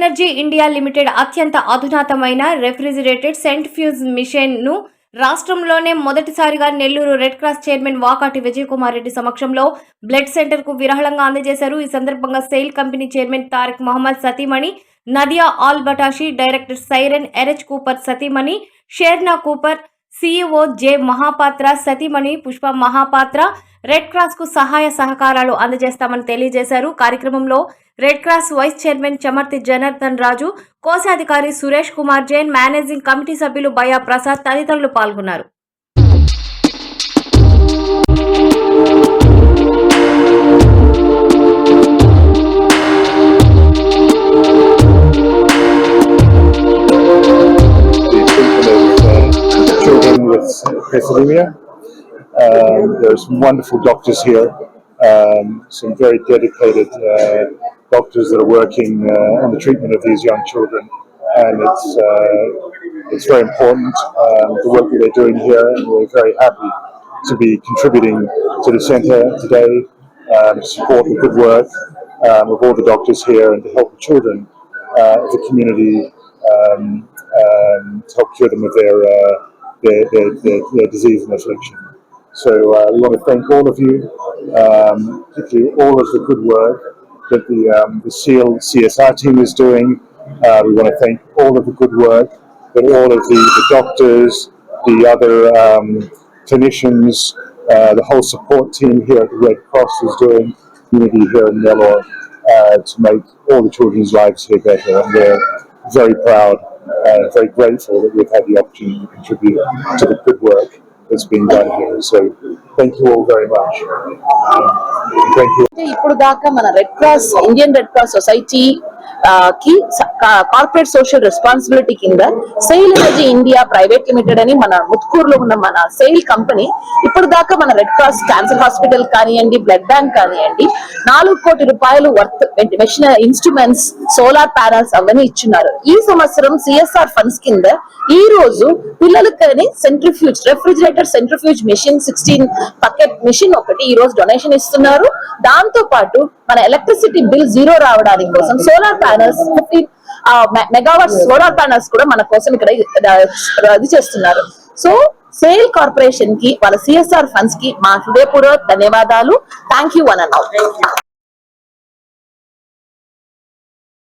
Energy India limited అత్యంత అధునాతమైన refrigerated centrifuge machine ను రాష్ట్రంలోనే మొదటిసారిగా Nellore red cross chairman Vakati Vijayakumar Reddy సమక్షంలో బ్లడ్ సెంటర్ కు విరాళంగా అందజేశారు. ఈ సందర్భంగా SAIL company chairman Tariq Mohammed సతీమణి నదియా ఆల్ బటాషి, డైరెక్టర్ సైరన్ ఎర్హెచ్ కూపర్ సతీమణి Sherna Cooper, CEO J Mahapatra సతీమణి పుష్ప మహాపాత్ర రెడ్ క్రాస్ కు సహాయ సహకారాలు అందజేస్తామని తెలియజేశారు. కార్యక్రమంలో red cross vice chairman Chamarthi Janardhan Raju, కోశాధికారి సురేష్ కుమార్ జైన్, మేనేజింగ్ కమిటీ సభ్యులు బయా ప్రసాద్ తదితరులు పాల్గొన్నారు. There's some wonderful doctors here, some very dedicated doctors that are working on the treatment of these young children, and it's very important the work that they're doing here, and we're very happy to be contributing to the centre today to support the good work of all the doctors here and to help the children of the community to help cure them of their disease and affliction. So we want to thank all of you, particularly all of the good work that the SEAL CSR team is doing. We want to thank all of the good work that all of the doctors, the other clinicians, the whole support team here at the Red Cross is doing, community here in Nellore, to make all the children's lives here better. And we're very proud and very grateful that we've had the opportunity to contribute to the good work that's been done here. So thank you all very much. Thank you. ఇప్పుడు దాకా మన red cross Indian red cross society కి corporate social responsibility కింద SAIL energy India private limited అని మన ముత్కూరులో ఉన్న మన SAIL company ఇప్పుడు దాకా మన రెడ్ క్రాస్ క్యాన్సర్ హాస్పిటల్ కానివ్వండి, బ్లడ్ బ్యాంక్ కానివ్వండి, 4 కోట్ల రూపాయలు worth machinery instruments, solar panels అవన్నీ ఇచ్చున్నారు. ఈ సంవత్సరం CSR ఫండ్స్ కింద ఈ రోజు పిల్లలకి centrifuge refrigerator centrifuge machine 16 bucket machine ఒకటి ఈ రోజు డొనేషన్ ఇస్తున్నారు. దాంతో పాటు మన ఎలక్ట్రిసిటీ బిల్ 0 రావడానికి కోసం solar panels 15 megawatt solar panels కూడా మన కోసం ఇక్కడ ఇది చేస్తున్నారు. సో సెయిల్ కార్పొరేషన్ కి వాళ్ళ CSR ఫండ్స్ కి మా హృదయపూర్వక ధన్యవాదాలు. Thank you one and all.